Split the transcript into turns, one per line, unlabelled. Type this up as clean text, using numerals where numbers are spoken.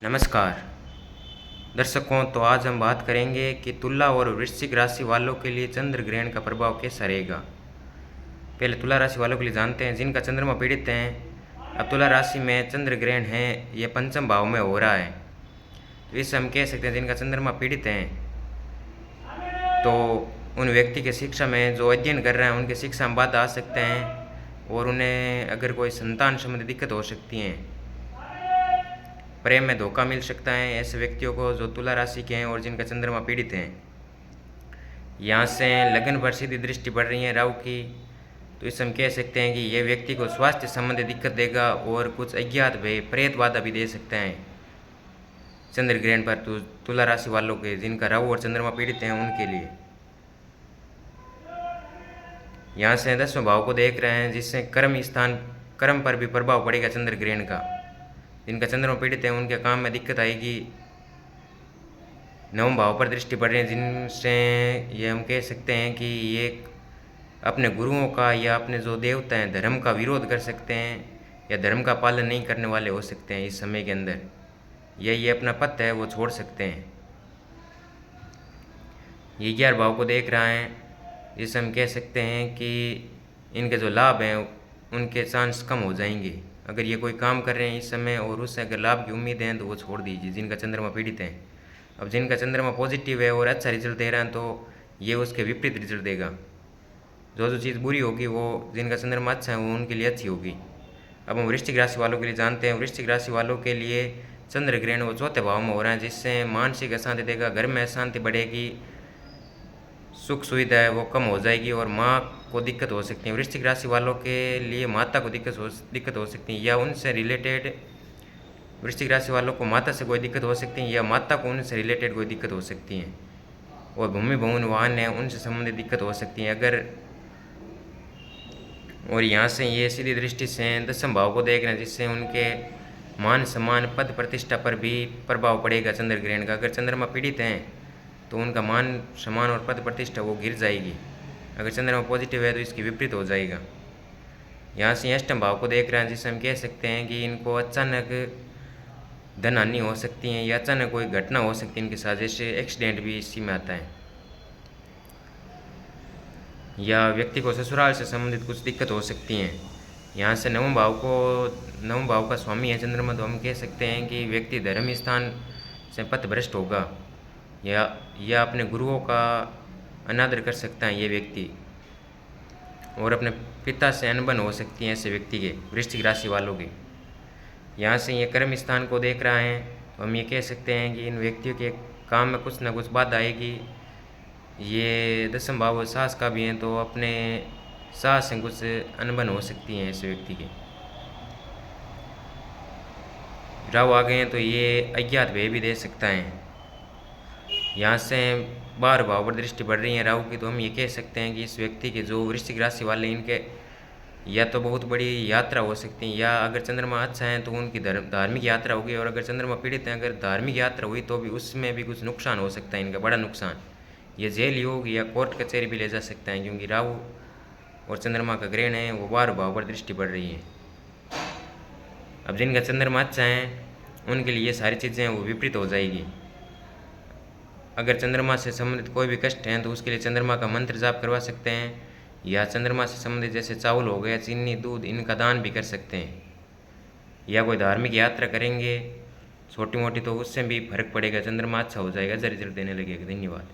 नमस्कार दर्शकों। तो आज हम बात करेंगे कि तुला और वृश्चिक राशि वालों के लिए चंद्र ग्रहण का प्रभाव कैसा रहेगा। पहले तुला राशि वालों के लिए जानते हैं जिनका चंद्रमा पीड़ित हैं। अब तुला राशि में चंद्र ग्रहण है, ये पंचम भाव में हो रहा है, तो इससे हम कह सकते हैं जिनका चंद्रमा पीड़ित हैं तो उन व्यक्ति के शिक्षा में जो अध्ययन कर रहे हैं उनकी शिक्षा में बाधा आ सकते हैं और उन्हें अगर कोई संतान संबंधी दिक्कत हो सकती हैं, प्रेम में धोखा मिल सकता है ऐसे व्यक्तियों को जो तुला राशि के हैं और जिनका चंद्रमा पीड़ित हैं। यहाँ से लगन पर सीधी दृष्टि पड़ रही है राहु की, तो इससे हम कह सकते हैं कि ये व्यक्ति को स्वास्थ्य संबंधी दिक्कत देगा और कुछ अज्ञात भय प्रेत बाधा भी दे सकते हैं चंद्र ग्रहण पर। तो तुला राशि वालों के जिनका राहु और चंद्रमा पीड़ित हैं उनके लिए यहाँ से 10वें भाव को देख रहे हैं, जिससे कर्म पर भी प्रभाव पड़ेगा चंद्र ग्रहण का। जिनका चंद्रमा पीड़ित है उनके काम में दिक्कत आएगी। 9वें भाव पर दृष्टि पड़ रही है, जिनसे ये हम कह सकते हैं कि ये अपने गुरुओं का या अपने जो देवता हैं धर्म का विरोध कर सकते हैं या धर्म का पालन नहीं करने वाले हो सकते हैं इस समय के अंदर, या ये अपना पथ है वो छोड़ सकते हैं। ये 11 भाव को देख रहा है, जिससे हम कह सकते हैं कि इनके जो लाभ हैं उनके चांस कम हो जाएंगे। अगर ये कोई काम कर रहे हैं इस समय और उससे अगर लाभ की उम्मीद है तो वो छोड़ दीजिए जिनका चंद्रमा पीड़ित है। अब जिनका चंद्रमा पॉजिटिव है और अच्छा रिजल्ट दे रहा है तो ये उसके विपरीत रिजल्ट देगा। जो चीज़ बुरी होगी वो जिनका चंद्रमा अच्छा है वो उनके लिए अच्छी होगी। अब हम वृश्चिक राशि वालों के लिए जानते हैं। वृश्चिक राशि वालों के लिए चंद्र ग्रहण वो 4थे भाव में हो रहा है, जिससे मानसिक अशांति देगा, घर में अशांति बढ़ेगी, सुख सुविधा है वो कम हो जाएगी और माँ को दिक्कत हो सकती है। वृश्चिक राशि वालों के लिए माता को दिक्कत हो सकती है या उनसे रिलेटेड वृश्चिक राशि वालों को माता से कोई दिक्कत हो सकती है या माता को उनसे रिलेटेड कोई दिक्कत हो सकती है। और भूमि भवन वाहन है उनसे संबंधित दिक्कत हो सकती है अगर। और यहाँ से ये सीधी दृष्टि से 10वें भाव को देख रहे हैं, जिससे उनके मान सम्मान पद प्रतिष्ठा पर भी प्रभाव पड़ेगा चंद्र ग्रहण का। अगर चंद्रमा पीड़ित हैं तो उनका मान सम्मान और पद प्रतिष्ठा वो गिर जाएगी। अगर चंद्रमा पॉजिटिव है तो इसकी विपरीत हो जाएगा। यहाँ से 8वें भाव को देख रहे हैं, जिससे हम कह सकते हैं कि इनको अचानक धन हानि हो सकती है या अचानक कोई घटना हो सकती है इनके साथ, जैसे एक्सीडेंट भी इसी में आता है या व्यक्ति को ससुराल से संबंधित कुछ दिक्कत हो सकती हैं। यहाँ से 9वें भाव का स्वामी है चंद्रमा, तो हम कह सकते हैं कि व्यक्ति धर्म स्थान से पथभ्रष्ट होगा या अपने गुरुओं का अनादर कर सकता है ये व्यक्ति, और अपने पिता से अनबन हो सकती है ऐसे व्यक्ति के, वृश्चिक राशि वालों की। यहाँ से ये कर्म स्थान को देख रहा है, तो हम ये कह सकते हैं कि इन व्यक्तियों के काम में कुछ ना कुछ बाधा आएगी। ये 10वें भाव सास का भी है, तो अपने सास से कुछ अनबन हो सकती है ऐसे व्यक्ति की। राहु आ गए हैं तो ये अज्ञात भय भी दे सकता है। यहाँ से 12 भाव पर दृष्टि बढ़ रही है राहु की, तो हम ये कह सकते हैं कि इस व्यक्ति के जो वृश्चिक राशि वाले इनके या तो बहुत बड़ी यात्रा हो सकती है, या अगर चंद्रमा अच्छा है तो उनकी धार्मिक यात्रा होगी, और अगर चंद्रमा पीड़ित है अगर धार्मिक यात्रा हुई तो भी उसमें भी कुछ नुकसान हो सकता है इनका, बड़ा नुकसान। ये जेल योग या कोर्ट कचहरी भी ले जा सकता है, क्योंकि राहु और चंद्रमा का ग्रहण है वो 12 भाव पर दृष्टि पड़ रही है। अब जिनका चंद्रमा अच्छा है उनके लिए ये सारी चीज़ें वो विपरीत हो जाएगी। अगर चंद्रमा से संबंधित कोई भी कष्ट हैं तो उसके लिए चंद्रमा का मंत्र जाप करवा सकते हैं, या चंद्रमा से संबंधित जैसे चावल हो गया, चीनी, दूध, इनका दान भी कर सकते हैं, या कोई धार्मिक यात्रा करेंगे छोटी मोटी तो उससे भी फर्क पड़ेगा, चंद्रमा अच्छा हो जाएगा, रिजल्ट देने लगेगा। धन्यवाद।